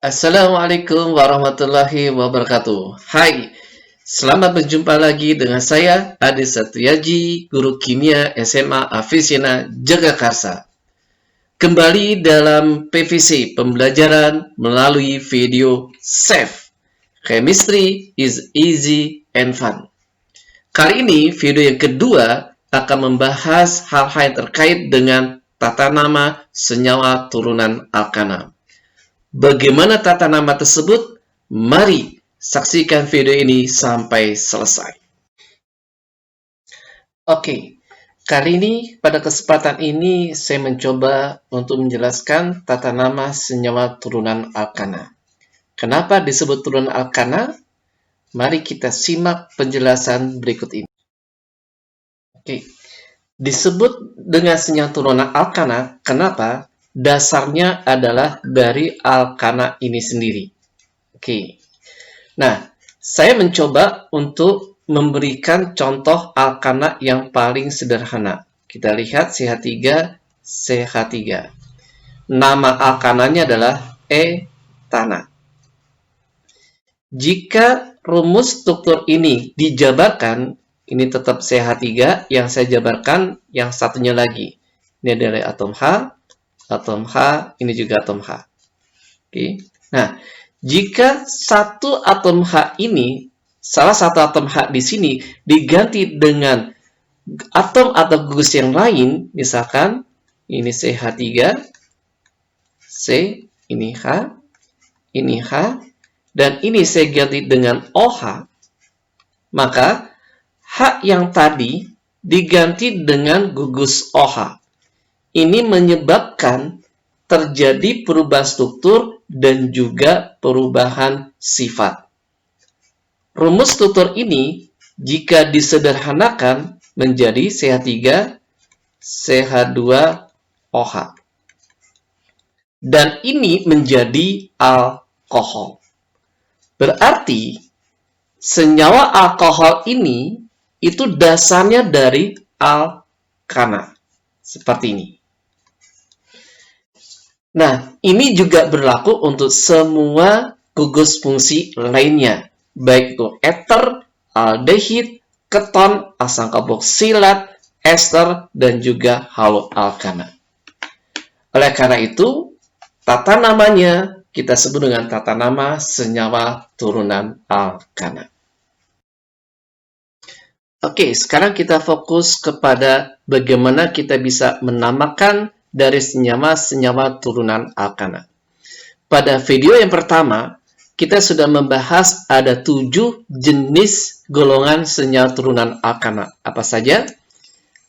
Assalamualaikum warahmatullahi wabarakatuh. Hai, selamat berjumpa lagi dengan saya, Adi Satyaji, Guru Kimia SMA Avicenna Jagakarsa. Kembali dalam PVC, pembelajaran melalui video SAFE. Chemistry is easy and fun. Kali ini, video yang kedua akan membahas hal-hal yang terkait dengan tata nama senyawa turunan alkana. Bagaimana tata nama tersebut? Mari saksikan video ini sampai selesai. Oke, kali ini pada kesempatan ini saya mencoba untuk menjelaskan tata nama senyawa turunan alkana. Kenapa disebut turunan alkana? Mari kita simak penjelasan berikut ini. Oke, disebut dengan senyawa turunan alkana, kenapa? Dasarnya adalah dari alkana ini sendiri. Oke. Nah, saya mencoba untuk memberikan contoh alkana yang paling sederhana. Kita lihat CH3, CH3. Nama alkananya adalah etana. Jika rumus struktur ini dijabarkan, ini tetap CH3 yang saya jabarkan, yang satunya lagi. Ini adalah atom H, ini juga atom H. Oke. Nah, jika satu atom H ini, salah satu atom H di sini diganti dengan atom atau gugus yang lain, misalkan ini CH3, C, ini H, dan ini saya ganti dengan OH, maka H yang tadi diganti dengan gugus OH. Ini menyebabkan terjadi perubahan struktur dan juga perubahan sifat. Rumus struktur ini jika disederhanakan menjadi CH3, CH2OH. Dan ini menjadi alkohol. Berarti senyawa alkohol ini itu dasarnya dari alkana. Seperti ini. Nah, ini juga berlaku untuk semua gugus fungsi lainnya, baik itu ether, aldehid, keton, asam karboksilat, ester, dan juga haloalkana. Oleh karena itu, tata namanya kita sebut dengan tata nama senyawa turunan alkana. Oke, sekarang kita fokus kepada bagaimana kita bisa menamakan dari senyawa-senyawa turunan alkana. Pada video yang pertama, kita sudah membahas ada 7 jenis golongan senyawa turunan alkana. Apa saja?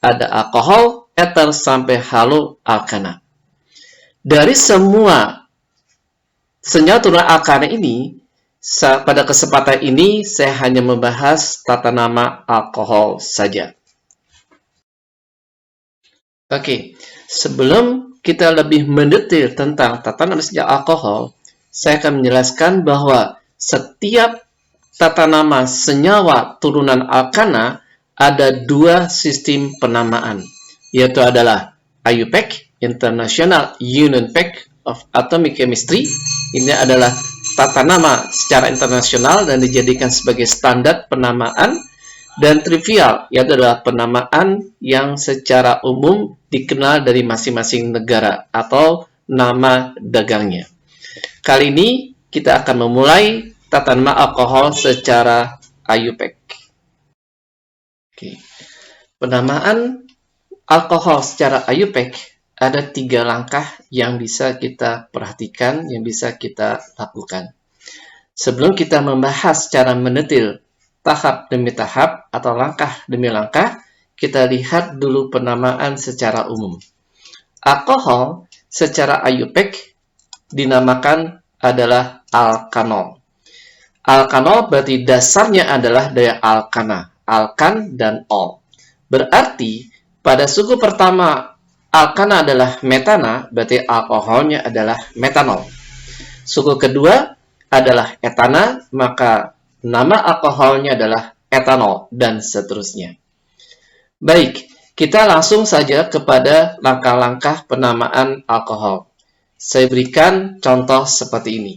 Ada alkohol, ether, sampai haloalkana. Dari semua senyawa turunan alkana ini, pada kesempatan ini saya hanya membahas tata nama alkohol saja. Oke, sebelum kita lebih mendetail tentang tata nama senyawa alkohol, saya akan menjelaskan bahwa setiap tata nama senyawa turunan alkana ada 2 sistem penamaan, yaitu adalah IUPAC, International Union Pack of Atomic Chemistry. Ini adalah tata nama secara internasional dan dijadikan sebagai standar penamaan, dan trivial, yaitu adalah penamaan yang secara umum dikenal dari masing-masing negara atau nama dagangnya. Kali ini kita akan memulai tata nama alkohol secara IUPAC. Oke. Penamaan alkohol secara IUPAC ada 3 langkah yang bisa kita perhatikan, yang bisa kita lakukan. Sebelum kita membahas secara mendetail tahap demi tahap atau langkah demi langkah, kita lihat dulu penamaan secara umum. Alkohol secara IUPAC dinamakan adalah alkanol. Alkanol berarti dasarnya adalah dari alkana, alkan dan ol. Berarti pada suku pertama alkana adalah metana, berarti alkoholnya adalah metanol. Suku kedua adalah etana, maka nama alkoholnya adalah etanol, dan seterusnya. Baik, kita langsung saja kepada langkah-langkah penamaan alkohol. Saya berikan contoh seperti ini.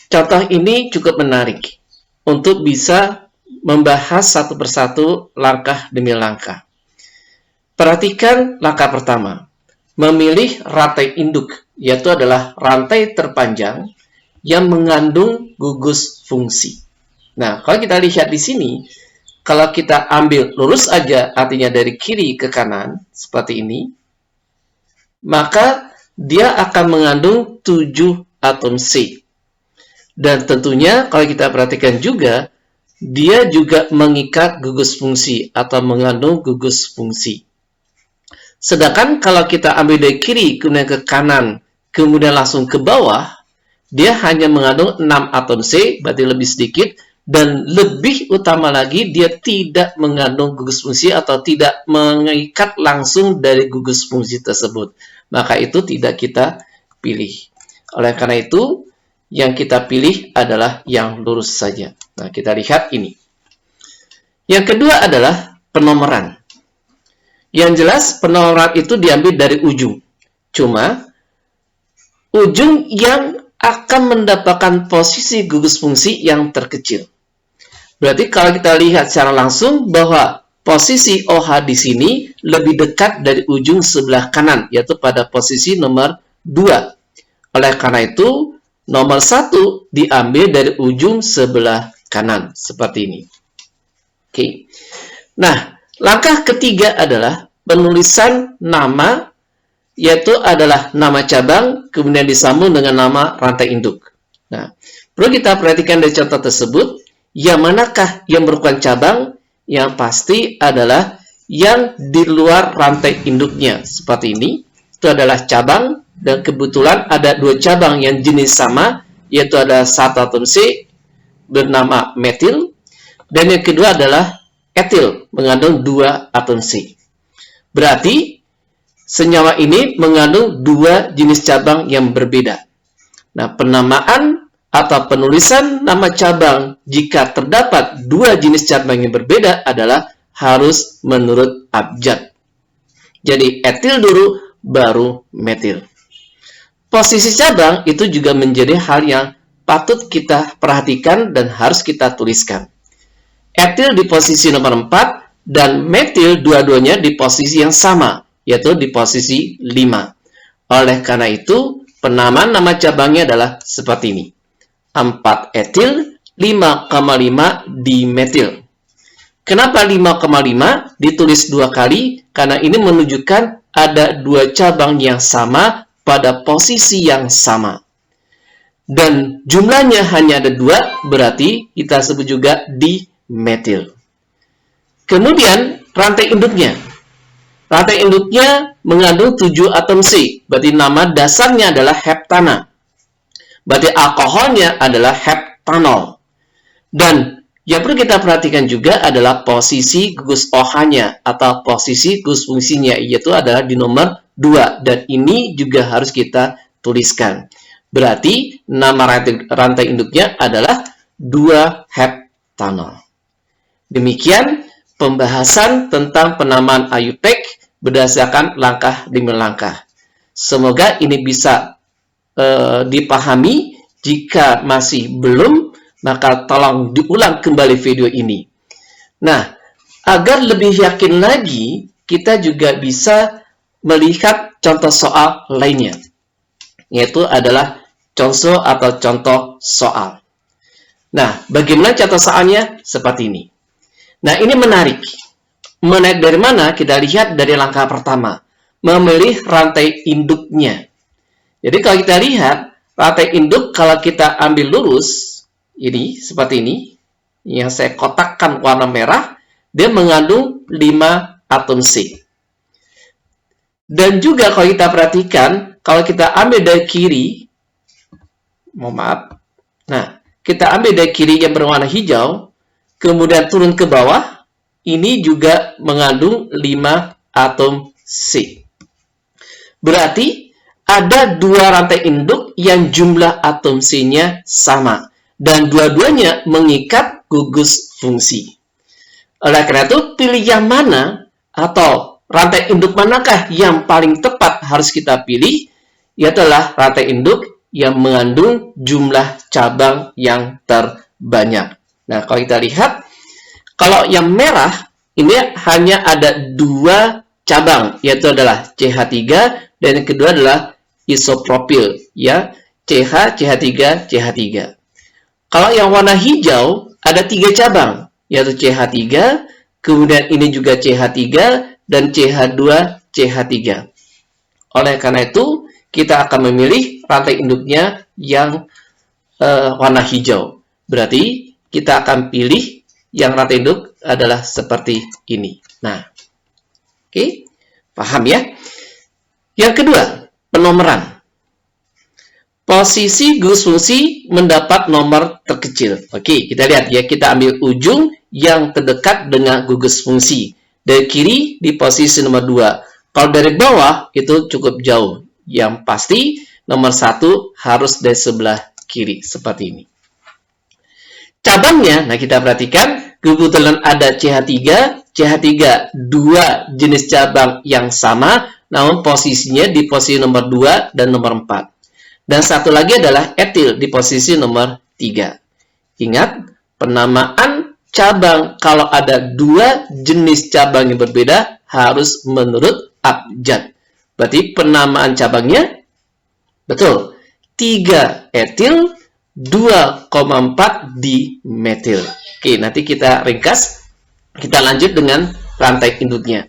contoh ini cukup menarik untuk bisa membahas satu persatu langkah demi langkah. Perhatikan langkah pertama, memilih rantai induk, yaitu adalah rantai terpanjang yang mengandung gugus fungsi. Nah, kalau kita lihat di sini, kalau kita ambil lurus aja, artinya dari kiri ke kanan, seperti ini, maka dia akan mengandung 7 atom C. Dan tentunya kalau kita perhatikan juga, dia juga mengikat gugus fungsi atau mengandung gugus fungsi. Sedangkan kalau kita ambil dari kiri kemudian ke kanan, kemudian langsung ke bawah, dia hanya mengandung 6 atom C, berarti lebih sedikit, dan lebih utama lagi, dia tidak mengandung gugus fungsi atau tidak mengikat langsung dari gugus fungsi tersebut. Maka itu tidak kita pilih. Oleh karena itu, yang kita pilih adalah yang lurus saja. Nah, kita lihat ini. Yang kedua adalah penomoran. Yang jelas, penomoran itu diambil dari ujung. Cuma, ujung yang akan mendapatkan posisi gugus fungsi yang terkecil. Berarti kalau kita lihat secara langsung bahwa posisi OH di sini lebih dekat dari ujung sebelah kanan, yaitu pada posisi nomor 2. Oleh karena itu, nomor 1 diambil dari ujung sebelah kanan, seperti ini. Oke. Nah, langkah ketiga adalah penulisan nama, yaitu adalah nama cabang, kemudian disambung dengan nama rantai induk. Nah, perlu kita perhatikan dari contoh tersebut, yang manakah yang merupakan cabang? Yang pasti adalah yang di luar rantai induknya, seperti ini. Itu adalah cabang, dan kebetulan ada 2 cabang yang jenis sama, yaitu ada 1 atom C bernama metil, dan yang kedua adalah etil, mengandung 2 atom C. Berarti, senyawa ini mengandung 2 jenis cabang yang berbeda. Nah, penamaan atau penulisan nama cabang jika terdapat 2 jenis cabang yang berbeda adalah harus menurut abjad. Jadi, etil dulu, baru metil. Posisi cabang itu juga menjadi hal yang patut kita perhatikan dan harus kita tuliskan. Etil di posisi nomor 4 dan metil dua-duanya di posisi yang sama, yaitu di posisi 5. Oleh karena itu, penamaan nama cabangnya adalah seperti ini. 4 etil, 5,5 dimetil. Kenapa 5,5 ditulis 2 kali? Karena ini menunjukkan ada 2 cabang yang sama pada posisi yang sama. Dan jumlahnya hanya ada 2, berarti kita sebut juga dimetil. Kemudian rantai induknya. Rantai induknya mengandung 7 atom C, berarti nama dasarnya adalah heptana. Berarti alkoholnya adalah heptanol. Dan yang perlu kita perhatikan juga adalah posisi gugus OH-nya atau posisi gugus fungsinya, yaitu adalah di nomor 2. Dan ini juga harus kita tuliskan. Berarti nama rantai induknya adalah 2-heptanol. Demikian pembahasan tentang penamaan IUPAC berdasarkan langkah demi langkah. Semoga ini bisa dipahami. Jika masih belum, maka tolong diulang kembali video ini. Nah, agar lebih yakin lagi, kita juga bisa melihat contoh soal lainnya, yaitu adalah contoh atau contoh soal. Nah, bagaimana contoh soalnya? Seperti ini. Nah, ini menarik. Menarik dari mana? Kita lihat dari langkah pertama, memilih rantai induknya. Jadi kalau kita lihat, rantai induk kalau kita ambil lurus, ini seperti ini, yang saya kotakkan warna merah, dia mengandung 5 atom C. Dan juga kalau kita perhatikan, kalau kita ambil dari kiri, nah, kita ambil dari kiri yang berwarna hijau, kemudian turun ke bawah, ini juga mengandung 5 atom C. Berarti, ada 2 rantai induk yang jumlah atom C-nya sama. Dan dua-duanya mengikat gugus fungsi. Oleh karena itu, pilih yang mana atau rantai induk manakah yang paling tepat harus kita pilih, yaitu rantai induk yang mengandung jumlah cabang yang terbanyak. Nah, kalau kita lihat, kalau yang merah, ini hanya ada 2 cabang, yaitu adalah CH3 dan yang kedua adalah isopropil, ya, CH, CH3, CH3. Kalau yang warna hijau, ada 3 cabang, yaitu CH3, kemudian ini juga CH3, dan CH2, CH3. Oleh karena itu, kita akan memilih rantai induknya yang warna hijau. Berarti, kita akan pilih yang rantai induk adalah seperti ini. Nah, oke, paham ya? Yang kedua, penomoran. Posisi gugus fungsi mendapat nomor terkecil. Oke, kita lihat ya, kita ambil ujung yang terdekat dengan gugus fungsi. Dari kiri di posisi nomor 2. Kalau dari bawah itu cukup jauh. Yang pasti nomor 1 harus dari sebelah kiri seperti ini. Cabangnya, nah kita perhatikan, kebetulan ada CH3, CH3 2 jenis cabang yang sama, namun posisinya di posisi nomor 2 dan nomor 4. Dan satu lagi adalah etil di posisi nomor 3. Ingat, penamaan cabang kalau ada 2 jenis cabang yang berbeda harus menurut abjad. Berarti penamaan cabangnya, betul, 3 etil, 2,4 dimetil. Oke, nanti kita ringkas. Kita lanjut dengan rantai induknya.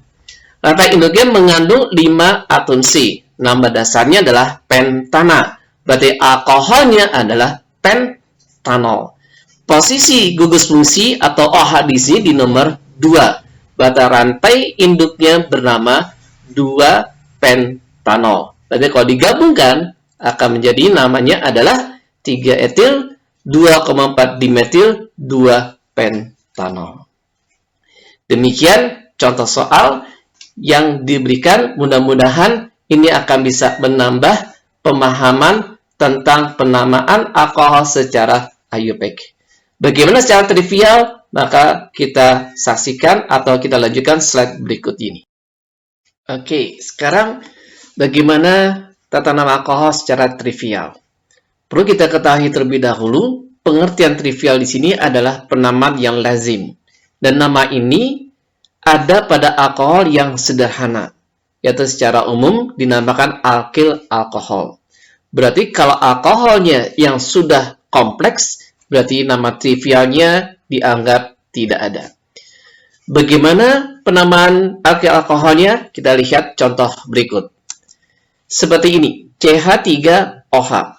Rantai induknya mengandung 5 atom C. Nama dasarnya adalah pentana. Berarti alkoholnya adalah pentanol. Posisi gugus fungsi atau OH di sini di nomor 2. Berarti rantai induknya bernama 2-pentanol. Berarti kalau digabungkan akan menjadi namanya adalah 3 etil, 2,4 dimetil, 2 pentanol. Demikian contoh soal yang diberikan. Mudah-mudahan ini akan bisa menambah pemahaman tentang penamaan alkohol secara IUPAC. Bagaimana secara trivial? Maka kita saksikan atau kita lanjutkan slide berikut ini. Oke, sekarang bagaimana tata nama alkohol secara trivial? Perlu kita ketahui terlebih dahulu, pengertian trivial di sini adalah penamaan yang lazim. Dan nama ini ada pada alkohol yang sederhana, yaitu secara umum dinamakan alkil alkohol. Berarti kalau alkoholnya yang sudah kompleks, berarti nama trivialnya dianggap tidak ada. Bagaimana penamaan alkil alkoholnya? Kita lihat contoh berikut. Seperti ini, CH3OH.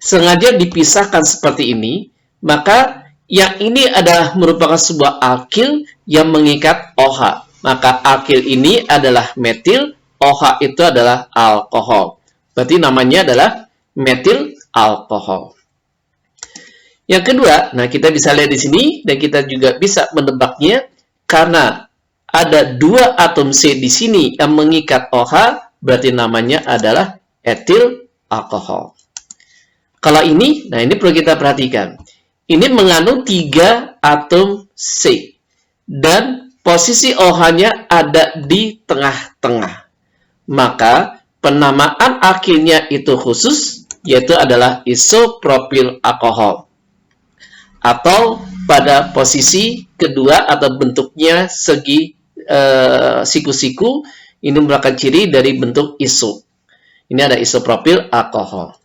Sengaja dipisahkan seperti ini, maka yang ini adalah merupakan sebuah alkil yang mengikat OH. Maka alkil ini adalah metil, OH itu adalah alkohol. Berarti namanya adalah metil alkohol. Yang kedua, nah kita bisa lihat di sini dan kita juga bisa menebaknya karena ada 2 atom C di sini yang mengikat OH, berarti namanya adalah etil alkohol. Kalau ini, nah ini perlu kita perhatikan. Ini mengandung 3 atom C. Dan posisi OH-nya ada di tengah-tengah. Maka, penamaan alkilnya itu khusus, yaitu adalah isopropil alkohol. Atau pada posisi kedua atau bentuknya segi siku-siku, ini merupakan ciri dari bentuk iso. Ini ada isopropil alkohol.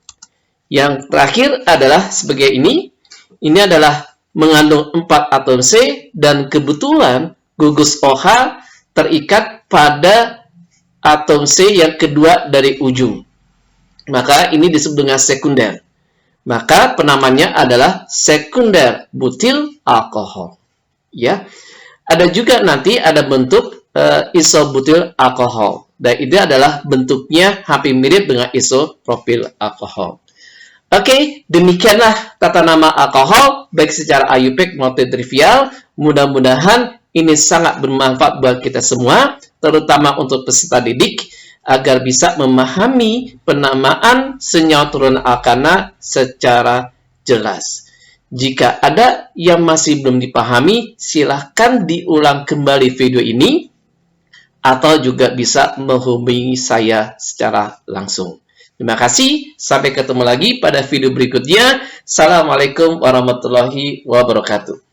Yang terakhir adalah sebagai ini. Ini adalah mengandung 4 atom C dan kebetulan gugus OH terikat pada atom C yang kedua dari ujung. Maka ini disebut dengan sekunder. Maka penamanya adalah sekunder butil alkohol. Ya. Ada juga nanti ada bentuk isobutil alkohol. Dan ini adalah bentuknya hampir mirip dengan isopropil alkohol. Oke, demikianlah tata nama alkohol, baik secara IUPAC maupun trivial. Mudah-mudahan ini sangat bermanfaat buat kita semua, terutama untuk peserta didik, agar bisa memahami penamaan senyawa turunan alkana secara jelas. Jika ada yang masih belum dipahami, silahkan diulang kembali video ini, atau juga bisa menghubungi saya secara langsung. Terima kasih, sampai ketemu lagi pada video berikutnya. Assalamualaikum warahmatullahi wabarakatuh.